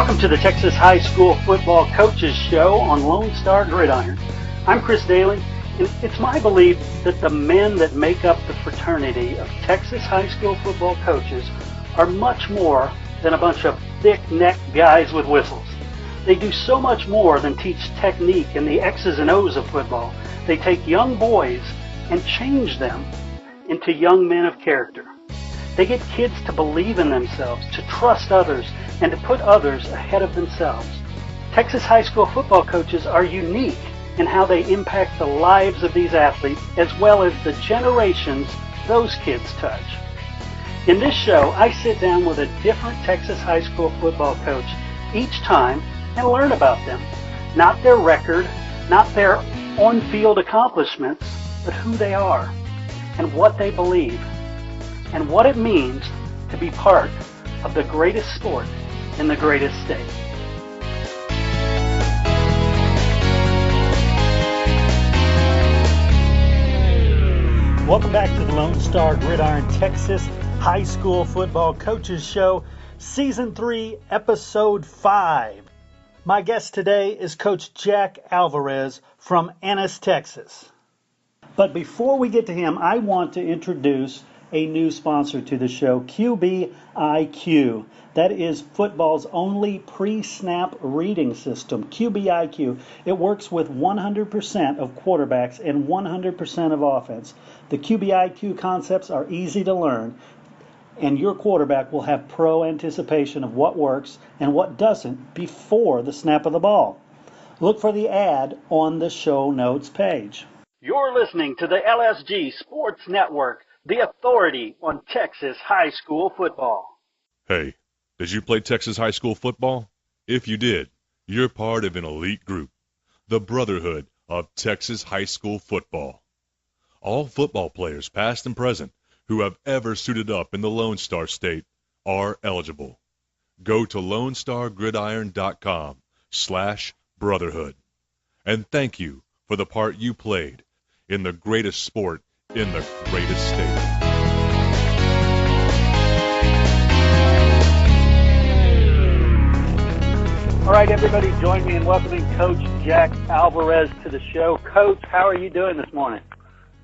Welcome to the Texas High School Football Coaches Show on Lone Star Gridiron. I'm Chris Doelle, and it's my belief that the men that make up the fraternity of Texas high school football coaches are much more than a bunch of thick-necked guys with whistles. They do so much more than teach technique and the X's and O's of football. They take young boys and change them into young men of character. They get kids to believe in themselves, to trust others, and to put others ahead of themselves. Texas high school football coaches are unique in how they impact the lives of these athletes as well as the generations those kids touch. In this show, I sit down with a different Texas high school football coach each time and learn about them. Not their record, not their on-field accomplishments, but who they are and what they believe and what it means to be part of the greatest sport in the greatest state. Welcome back to the Lone Star Gridiron Texas High School Football Coaches Show, Season 3, Episode 5. My guest today is Coach Jack Alvarez from Ennis, Texas. But before we get to him, I want to introduce a new sponsor to the show, QBIQ. That is football's only pre-snap reading system, QBIQ. It works with 100% of quarterbacks and 100% of offense. The QBIQ concepts are easy to learn, and your quarterback will have pro anticipation of what works and what doesn't before the snap of the ball. Look for the ad on the show notes page. You're listening to the LSG Sports Network, the authority on Texas high school football. Hey, did you play Texas high school football? If you did, you're part of an elite group, the Brotherhood of Texas high school football. All football players, past and present, who have ever suited up in the Lone Star State are eligible. Go to LoneStarGridiron.com/brotherhood. And thank you for the part you played in the greatest sport in the greatest state. All right, everybody, join me in welcoming Coach Jack Alvarez to the show. Coach, how are you doing this morning?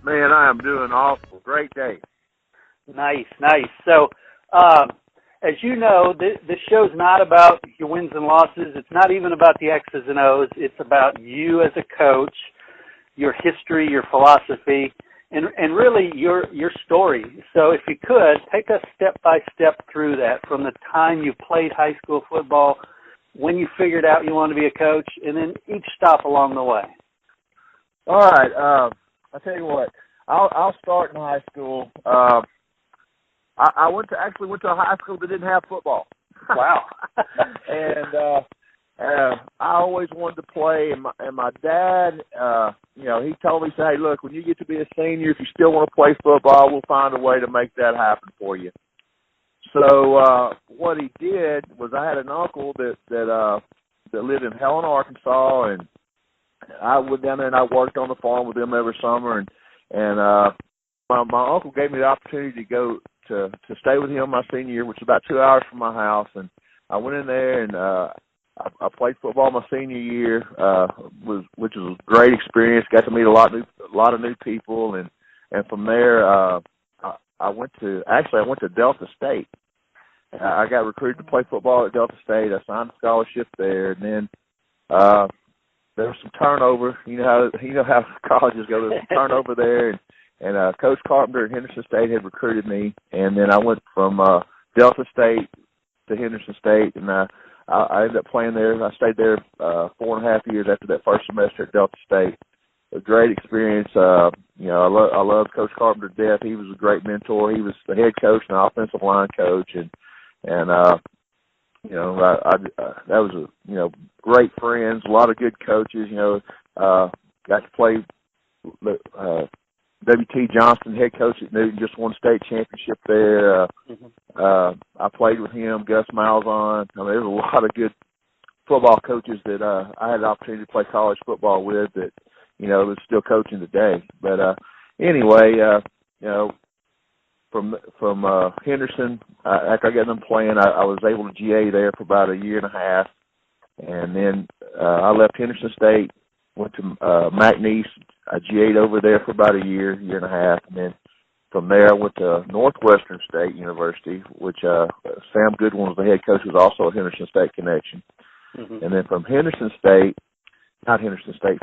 Man, I am doing awful. Great day. Nice. So, as you know, this show's not about your wins and losses. It's not even about the X's and O's. It's about you as a coach, your history, your philosophy, and really your story. So if you could, take us step by step through that from the time you played high school football, when you figured out you wanted to be a coach, and then each stop along the way. All right. I'll tell you what. I'll start in high school. I went to a high school that didn't have football. Wow. And I always wanted to play, and my dad, he told me, hey, look, when you get to be a senior, if you still want to play football, we'll find a way to make that happen for you. So what he did was, I had an uncle that lived in Helena, Arkansas, and I went down there and I worked on the farm with him every summer, and my uncle gave me the opportunity to go to stay with him my senior year, which was about 2 hours from my house, and I went in there and I played football my senior year, which was a great experience. Got to meet a lot of new people, and from there I went to Delta State. I got recruited to play football at Delta State. I signed a scholarship there, and then there was some turnover. You know how colleges go. There was some turnover there, and Coach Carpenter at Henderson State had recruited me, and then I went from Delta State to Henderson State, and I ended up playing there. I stayed there 4.5 years after that first semester at Delta State. A great experience. I love Coach Carpenter to death. He was a great mentor. He was the head coach and the offensive line coach, and that was great friends, a lot of good coaches. Got to play W.T. Johnston, head coach at Newton, just won state championship there. I played with him, Gus Malzahn. There's a lot of good football coaches that I had the opportunity to play college football with that, was still coaching today. But anyway, Henderson, after I got them playing, I was able to GA there for about a year and a half, and then I left Henderson State, went to McNeese. I GA'd over there for about a year and a half, and then from there I went to Northwestern State University, which Sam Goodwin was the head coach, who was also a Henderson State connection. Mm-hmm. And then from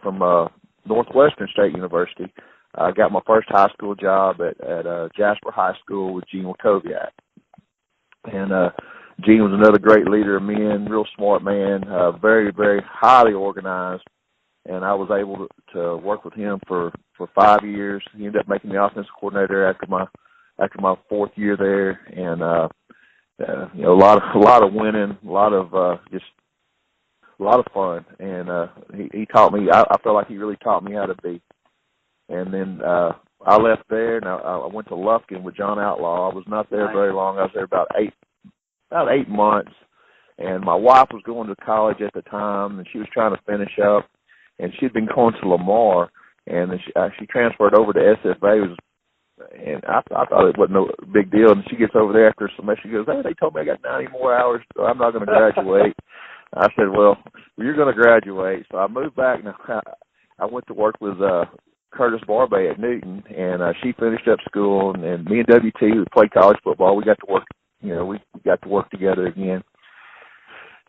from Northwestern State University, I got my first high school job at Jasper High School with Gene Wackowiak. And Gene was another great leader of men, real smart man, very, very highly organized. And I was able to work with him for 5 years. He ended up making me offensive coordinator after my fourth year there. And a lot of winning, a lot of fun. And he taught me. I felt like he really taught me how to be. And then I left there, and I went to Lufkin with John Outlaw. I was not there very long. I was there about eight months. And my wife was going to college at the time, and she was trying to finish up. And she'd been going to Lamar, and she transferred over to SFA. And I thought it wasn't no big deal. And she gets over there after a semester. She goes, "Hey, they told me I got 90 more hours, so I'm not going to graduate." I said, "Well, you're going to graduate." So I moved back, and I went to work with Curtis Barbay at Newton, and she finished up school. And me and WT, who played college football, we got to work. We got to work together again.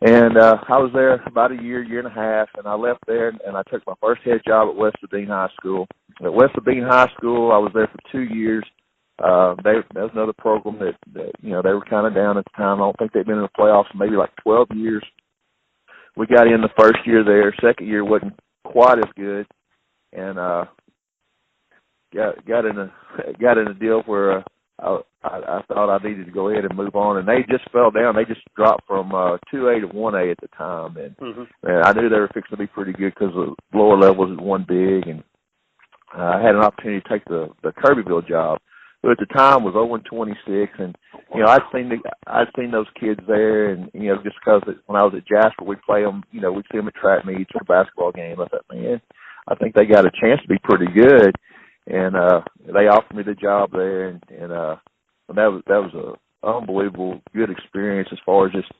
And I was there about a year and a half, and I left there, and I took my first head job at West Sabine High School. At West Sabine High School, I was there for 2 years. That was another program that they were kind of down at the time. I don't think they'd been in the playoffs in maybe like 12 years. We got in the first year there. Second year wasn't quite as good, and got in a deal where I thought I needed to go ahead and move on, and they just fell down. They just dropped from 2A to 1A at the time, and I knew they were fixing to be pretty good because the lower levels had won big, and I had an opportunity to take the Kirbyville job, who at the time was 0-26, and I'd seen those kids there, and just because when I was at Jasper, we'd play them, we'd see them at track meets or basketball games. I thought, man, I think they got a chance to be pretty good. And they offered me the job there, and that was a unbelievable good experience as far as just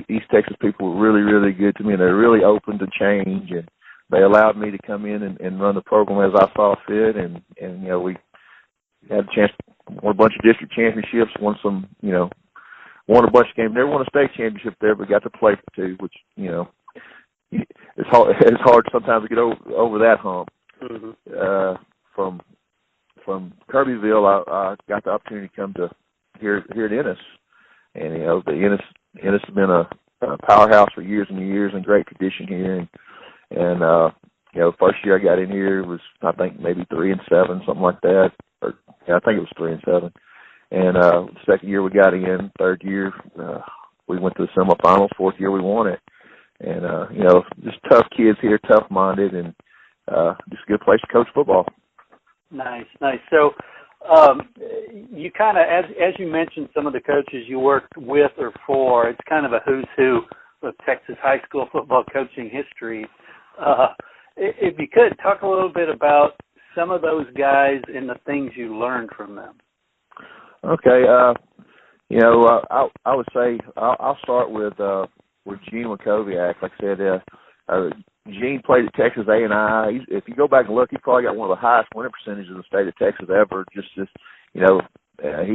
East Texas people were really, really good to me, and they're really open to change, and they allowed me to come in and run the program as I saw fit, and we had a chance to win a bunch of district championships, won a bunch of games. Never won a state championship there, but got to play for two, which it's hard sometimes to get over that hump. From Kirbyville, I got the opportunity to come to here at Ennis, and the Ennis has been a powerhouse for years and years, and great tradition here. And first year I got in here was I think maybe 3-7, something like that, or I think it was 3-7. And second year we got in. Third year we went to the semifinals. Fourth year we won it. And just tough kids here, tough minded, and just a good place to coach football. Nice. So you kind of, as you mentioned, some of the coaches you worked with or for, it's kind of a who's who of Texas high school football coaching history. If you could, talk a little bit about some of those guys and the things you learned from them. Okay. I would say I'll start with Gene Wackowiak. Like I said, Gene played at Texas A&I. If you go back and look, he probably got one of the highest winning percentages in the state of Texas ever. He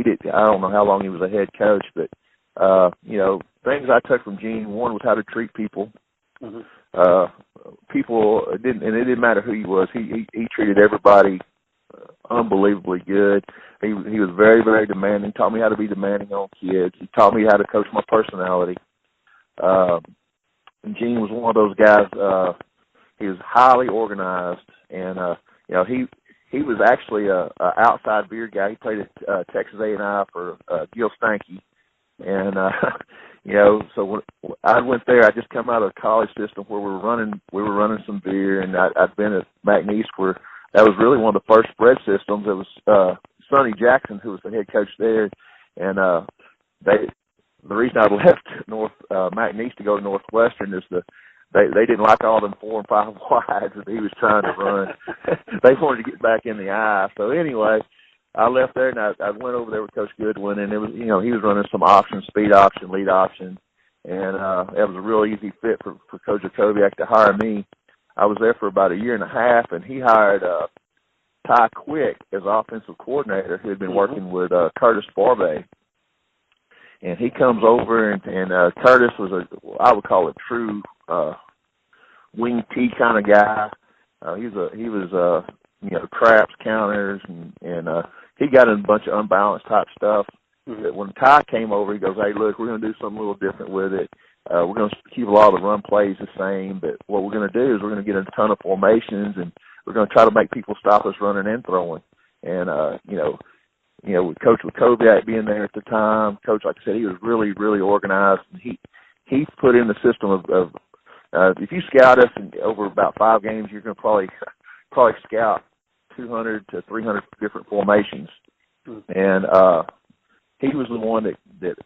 did. I don't know how long he was a head coach, but things I took from Gene. One was how to treat people. It didn't matter who he was. He treated everybody unbelievably good. He was very, very demanding. Taught me how to be demanding on kids. He taught me how to coach my personality. And Gene was one of those guys. He was highly organized, and he was actually a outside beer guy. He played at Texas A&I for Gil Stanky, and so when I went there, I just come out of the college system where we were running some beer, and I'd been at McNeese where that was really one of the first spread systems. It was Sonny Jackson who was the head coach there, and the reason I left McNeese to go to Northwestern is they didn't like all them 4 and 5 wides that he was trying to run. They wanted to get back in the eye. So anyway, I left there and I went over there with Coach Goodwin, and it was, he was running some options, speed option, lead option, and it was a real easy fit for Coach Jacobiak to hire me. I was there for about a year and a half, and he hired Ty Quick as offensive coordinator, who had been working with Curtis Barbay. And he comes over, and Curtis was I would call a true wing T kind of guy. He was traps, counters, and he got in a bunch of unbalanced type stuff. That when Ty came over, he goes, "Hey, look, we're going to do something a little different with it. We're going to keep a lot of the run plays the same, but what we're going to do is we're going to get a ton of formations, and we're going to try to make people stop us running and throwing." And with Coach Jacobiak being there at the time, Coach, like I said, he was really, really organized. And he put in the system of if you scout us over about 5 games, you're going to probably scout 200 to 300 different formations. And he was the one that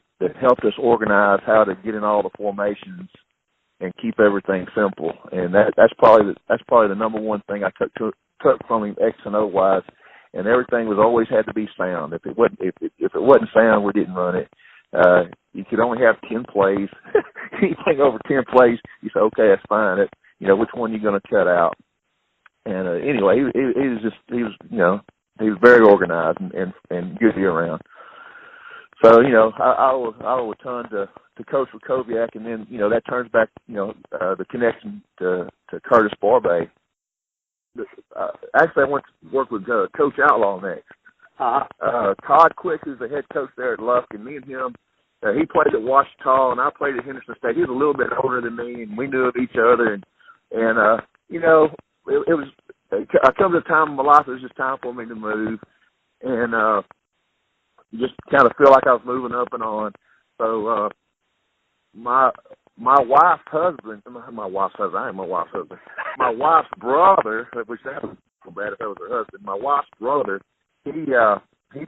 helped us organize how to get in all the formations and keep everything simple. And that's probably the number one thing I took from him X and O wise. And everything was always had to be sound. If it wasn't sound, we didn't run it. You could only have 10 plays. Anything over 10 plays, you say, okay, that's fine. Which one you going to cut out? And anyway, he was very organized and good to be around. So I owe a ton to Coach Jacobiak, and then that turns back the connection to Curtis Barbay. Actually, I went to work with Coach Outlaw next. Todd Quick is the head coach there at Lufkin, and me and him, he played at Ouachita, and I played at Henderson State. He was a little bit older than me, and we knew of each other. And it was. I come to a time in my life it was just time for me to move, and just kind of feel like I was moving up and on. So my wife's husband, I ain't my wife's husband. My wife's brother, which that was so bad if that was her husband. My wife's brother, he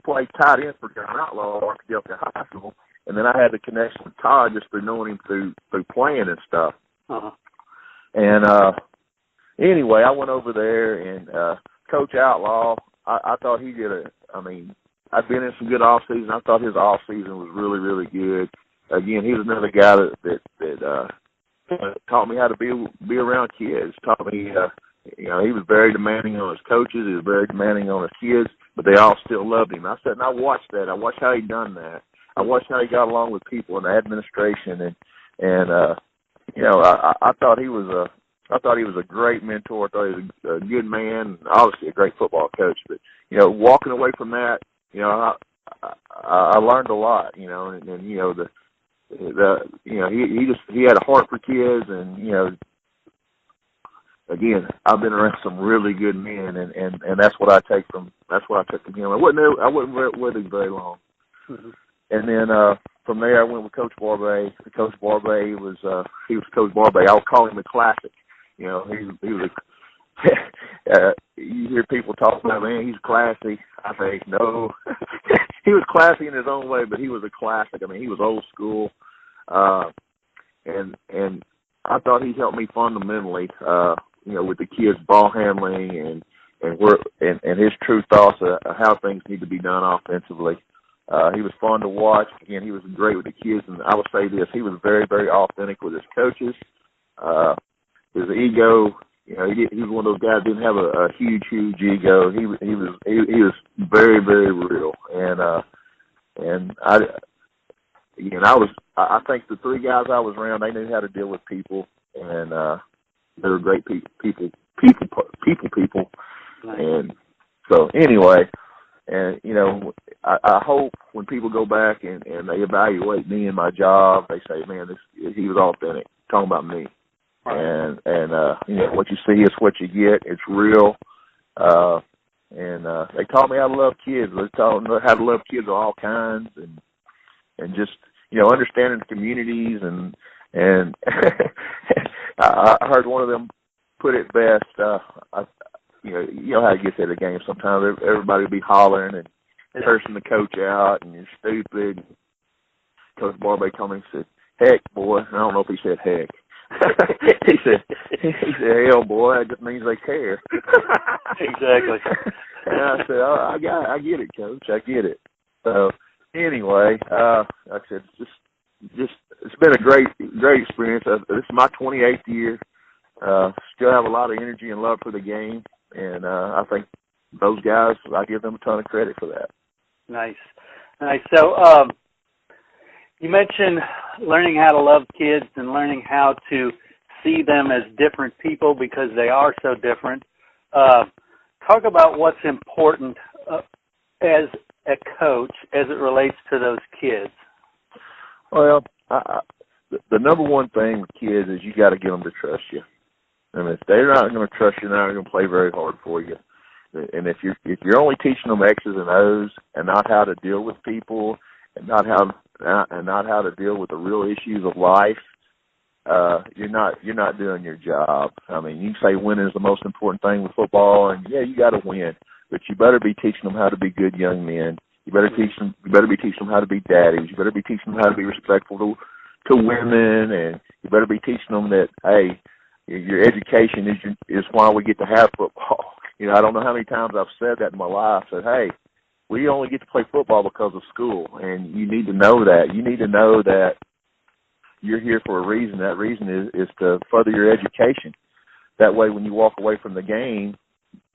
played tight end for John Outlaw at Arkadelphia High School, and then I had the connection with Todd just through knowing him through playing and stuff. And anyway, I went over there, and Coach Outlaw, I thought he did I've been in some good off season. I thought his off season was really, really good. Again, he was another guy that taught me how to be around kids. Taught me, he was very demanding on his coaches. He was very demanding on his kids, but they all still loved him. I sat and I watched that. I watched how he done that. I watched how he got along with people in the administration, and I thought he was a great mentor. I thought he was a good man, obviously a great football coach. But walking away from that, I learned a lot. He had a heart for kids, and again, I've been around some really good men, and that's what I took from him. I wasn't with him very long. And then from there, I went with Coach Barbay. Coach Barbay was Coach Barbay. I would call him the classic. He was you hear people talk about, man, he's classy. I say, no. He was classy in his own way, but he was a classic. He was old school. And I thought he helped me fundamentally, with the kids' ball handling and his true thoughts of how things need to be done offensively. He was fun to watch. Again, he was great with the kids, and I would say this: he was very, very authentic with his coaches. His ego, he was one of those guys that didn't have a huge ego. He was very, very real, and I think the 3 guys I was around, they knew how to deal with people, and they were great people. And so anyway, and I hope when people go back and they evaluate me and my job, they say, man, he was authentic, talking about me. And what you see is what you get. It's real. And they taught me how to love kids. They taught me how to love kids of all kinds, and just understanding the communities. And I heard one of them put it best. You know how it gets at a game. Sometimes everybody will be hollering and cursing the coach out, and you're stupid. Coach Barbay told me, he said, "Heck, boy." I don't know if he said heck. he said, "Hell, boy, that just means they care." Exactly. And I said, oh, I get it, Coach. I get it. So anyway, like I said, it's been a great experience. This is my 28th year. Still have a lot of energy and love for the game, and I think those guys, I give them a ton of credit for that. Nice. So you mentioned learning how to love kids and learning how to see them as different people because they are so different. Talk about what's important as a coach as it relates to those kids. Well, the number one thing with kids is you got to get them to trust you. I mean, if they're not going to trust you, they're not going to play very hard for you. And if you're only teaching them X's and O's and not how to deal with people and not how to deal with the real issues of life, you're not doing your job. I mean, you say winning is the most important thing with football, and yeah, you got to win, but you better be teaching them how to be good young men. You better be teaching them how to be daddies. You better be teaching them how to be respectful to women, and you better be teaching them that, hey, your education is why we get to have football. You know, I don't know how many times I've said that in my life. Said, hey, we only get to play football because of school, and you need to know that. You need to know that you're here for a reason. That reason is to further your education. That way, when you walk away from the game,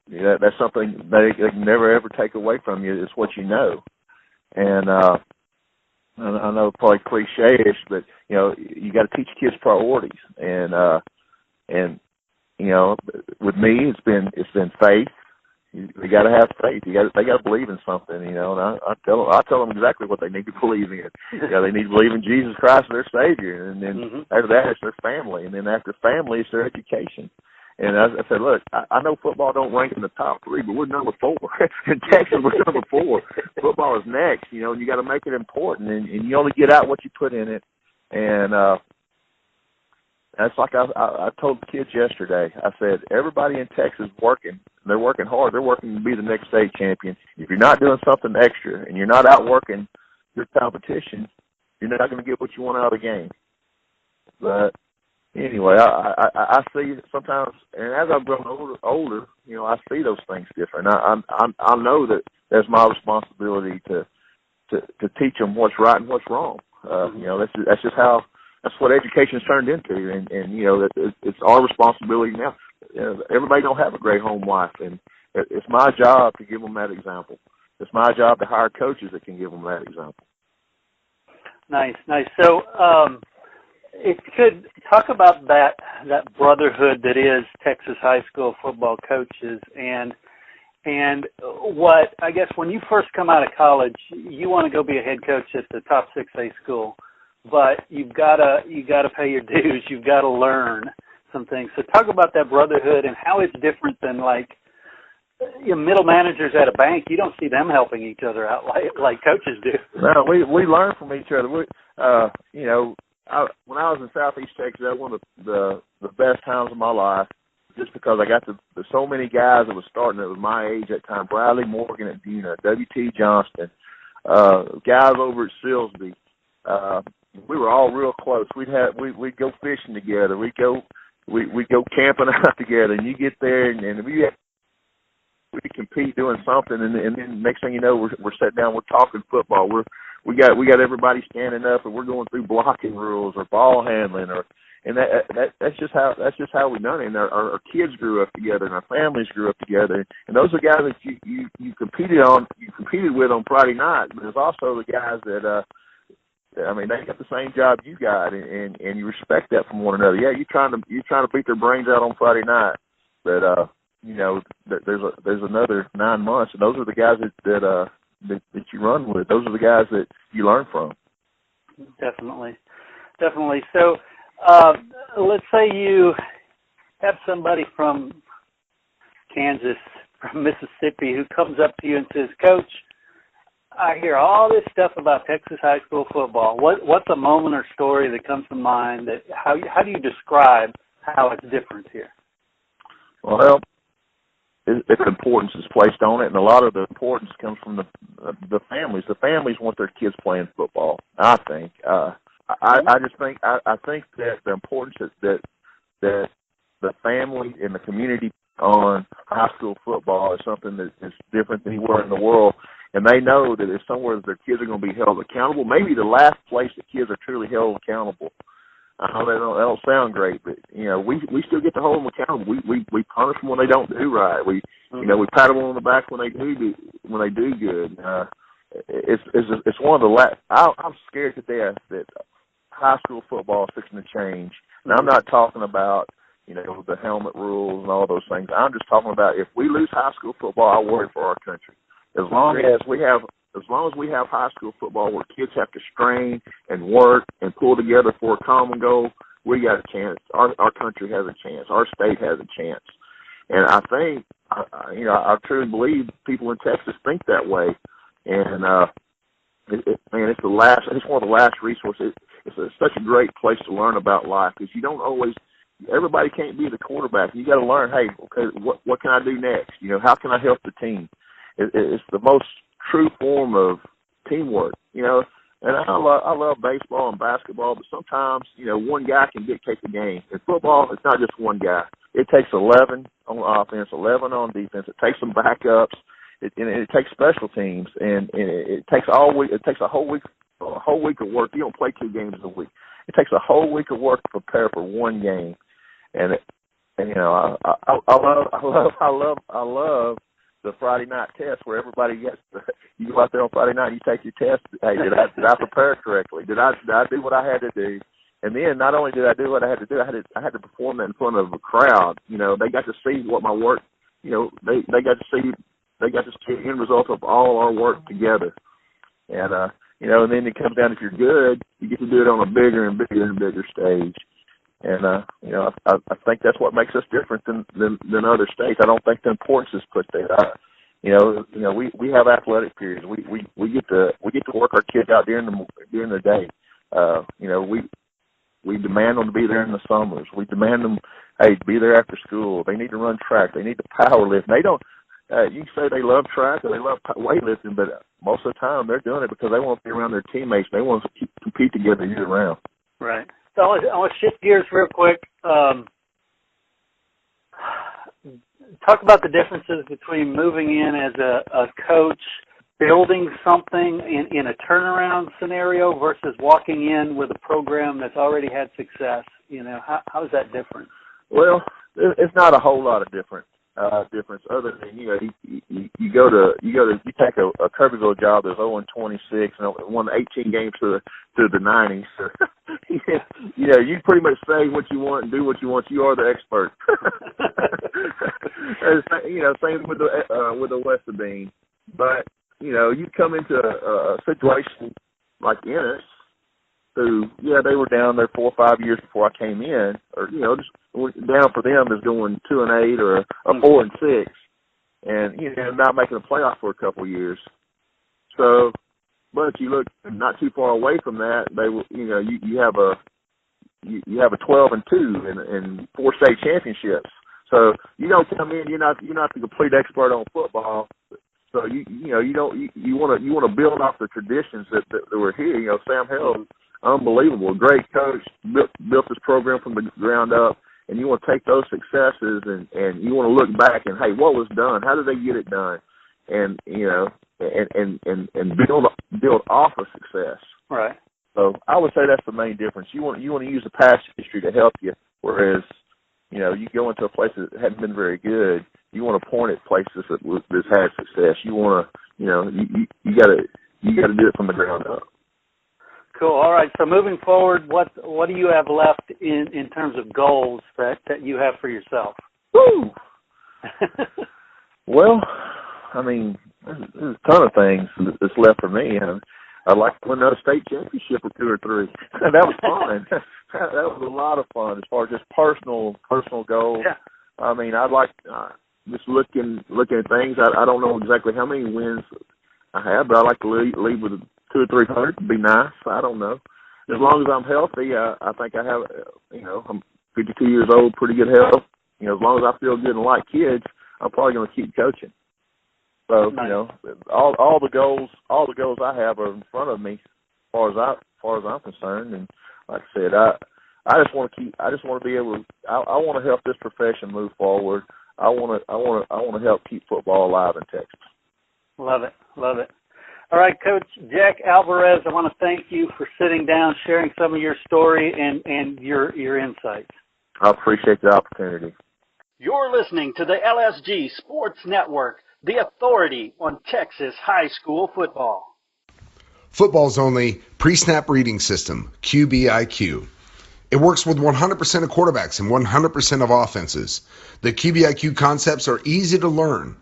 that's something they can never, ever take away from you. It's what you know. And I know probably cliche-ish, but, you know, you got to teach kids priorities. And you know, with me, it's been faith. They got to have faith. They got to believe in something, you know. And I tell them exactly what they need to believe in. You know, they need to believe in Jesus Christ, their Savior, and then after that, it's their family, and then after family, it's their education. And I said, look, I know football don't rank in the top 3, but we're number 4. In Texas, we're number 4. Football is next, you know, and you got to make it important, and you only get out what you put in it. And that's like I told the kids yesterday. I said, everybody in Texas is working. They're working hard. They're working to be the next state champion. If you're not doing something extra and you're not outworking your competition, you're not going to get what you want out of the game. But anyway, I see sometimes, and as I've grown older, you know, I see those things different. I know that that's my responsibility to teach them what's right and what's wrong. You know, that's just how. That's what education's turned into, and you know, it's our responsibility now. Everybody don't have a great home life, and it's my job to give them that example. It's my job to hire coaches that can give them that example. Nice. So, if you could talk about that brotherhood that is Texas high school football coaches, and what I guess when you first come out of college, you want to go be a head coach at the top 6A school. But you've got to pay your dues. You've got to learn some things. So talk about that brotherhood and how it's different than like middle managers at a bank. You don't see them helping each other out like coaches do. No, we learn from each other. You know, when I was in Southeast Texas, that was one of the best times of my life, just because I got so many guys that was starting that was my age at the time. Bradley Morgan at Duna, W.T. Johnston, guys over at Silsby. We were all real close. We'd go fishing together. We'd go camping out together. And you get there, and we compete doing something, and then next thing you know, we're sitting down, we're talking football. We got everybody standing up, and we're going through blocking rules or ball handling, and that's just how we done it. And our kids grew up together, and our families grew up together. And those are guys that you competed with on Friday night. But there's also the guys that. I mean, they got the same job you got, and you respect that from one another. Yeah, you're trying to beat their brains out on Friday night, but you know, there's another 9 months, and those are the guys that you run with. Those are the guys that you learn from. Definitely. So, let's say you have somebody from Kansas, from Mississippi, who comes up to you and says, "Coach, I hear all this stuff about Texas high school football. What's a moment or story that comes to mind that how do you describe how it's different here?" Well, its importance is placed on it, and a lot of the importance comes from the families. The families want their kids playing football. I think. I think that the importance that the family and the community on high school football is something that is different than anywhere in the world. And they know that it's somewhere that their kids are going to be held accountable. Maybe the last place that kids are truly held accountable. I know that don't sound great, but we still get to hold them accountable. We punish them when they don't do right. We pat them on the back when they do good. It's one of the last. I'm scared to death that high school football is fixing to change. And I'm not talking about the helmet rules and all those things. I'm just talking about if we lose high school football, I worry for our country. As long as we have high school football where kids have to strain and work and pull together for a common goal, we got a chance. Our country has a chance. Our state has a chance. And I think, I truly believe people in Texas think that way. And it's one of the last resources. It's such a great place to learn about life because you don't always. Everybody can't be the quarterback. You got to learn. Hey, okay, what can I do next? How can I help the team? It's the most true form of teamwork, And I love baseball and basketball, but sometimes, one guy can dictate the game. In football, it's not just one guy. It takes 11 on offense, 11 on defense. It takes some backups, and it takes special teams, and it takes all week. It takes a whole week of work. You don't play 2 games a week. It takes a whole week of work to prepare for one game, and I love the Friday night test where everybody gets you go out there on Friday night and you take your test. Hey, did I prepare correctly? Did I do what I had to do? And then not only did I do what I had to do, I had to perform that in front of a crowd. They got to see what my work. They got to see the end result of all our work together. And and then it comes down, if you're good, you get to do it on a bigger and bigger and bigger stage. And I think that's what makes us different than other states. I don't think the importance is put there. We have athletic periods. We get to work our kids out during the day. We demand them to be there in the summers. We demand them, hey, to be there after school. They need to run track. They need to power lift. They don't. You can say they love track or they love weightlifting, but most of the time they're doing it because they want to be around their teammates. They want to compete together year round. Right. So I want to shift gears real quick. Talk about the differences between moving in as a coach, building something in a turnaround scenario versus walking in with a program that's already had success. How is that different? Well, it's not a whole lot of difference other than you take a Kirbyville job that's 0-26 and won 18 games to the 90s. You pretty much say what you want and do what you want. You are the expert. Same with the Westerbean. But you come into a situation like Ennis, who they were down there 4 or 5 years before I came in, or just down for them is going 2-8 or a 4-6, and not making a playoff for a couple of years. So, but you look not too far away from that, you have a 12-2 and 4 state championships. So you don't come in, you're not the complete expert on football. So you want to build off the traditions that were here. Sam Held, unbelievable, great coach, built this program from the ground up. And you want to take those successes and you want to look back and, hey, what was done? How did they get it done? And and build off of success. Right. So I would say that's the main difference. You want to use the past history to help you, whereas you go into a place that hadn't been very good. You want to point at places that's had success. You want to you got to do it from the ground up. Cool. All right. So moving forward, what do you have left in terms of goals that you have for yourself? Woo! Well, I mean, there's a ton of things that's left for me. I'd like to win another state championship or 2 or 3. That was fun. That was a lot of fun as far as just personal goals. Yeah. I mean, I'd like just looking at things. I don't know exactly how many wins I have, but I'd like to leave with 200 or 300 would be nice. I don't know. As long as I'm healthy, I think I have, I'm 52 years old, pretty good health. As long as I feel good and like kids, I'm probably going to keep coaching. So, nice. All the goals I have are in front of me as far as I'm concerned. And like I said, I just want to be able to, I want to help this profession move forward. I want to help keep football alive in Texas. Love it. Love it. All right, Coach Jack Alvarez, I want to thank you for sitting down, sharing some of your story and your insights. I appreciate the opportunity. You're listening to the LSG Sports Network, the authority on Texas high school football. Football's only pre-snap reading system, QBIQ. It works with 100% of quarterbacks and 100% of offenses. The QBIQ concepts are easy to learn.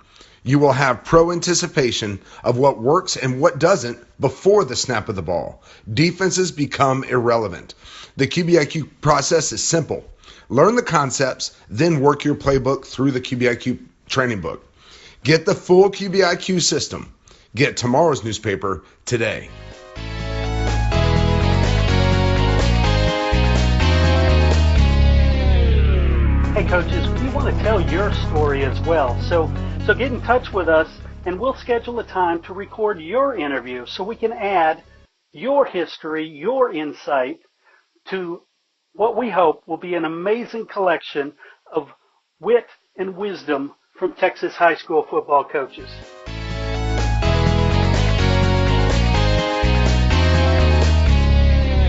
You will have pro anticipation of what works and what doesn't before the snap of the ball. Defenses become irrelevant. The QBIQ process is simple. Learn the concepts, then work your playbook through the QBIQ training book. Get the full QBIQ system. Get tomorrow's newspaper today. Hey, coaches, we want to tell your story as well. So get in touch with us, and we'll schedule a time to record your interview so we can add your history, your insight to what we hope will be an amazing collection of wit and wisdom from Texas high school football coaches.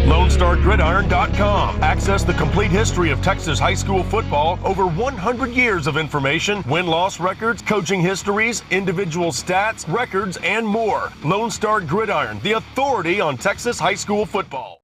LoneStarGridiron.com. Access the complete history of Texas high school football, over 100 years of information, win-loss records, coaching histories, individual stats, records, and more. Lone Star Gridiron, the authority on Texas high school football.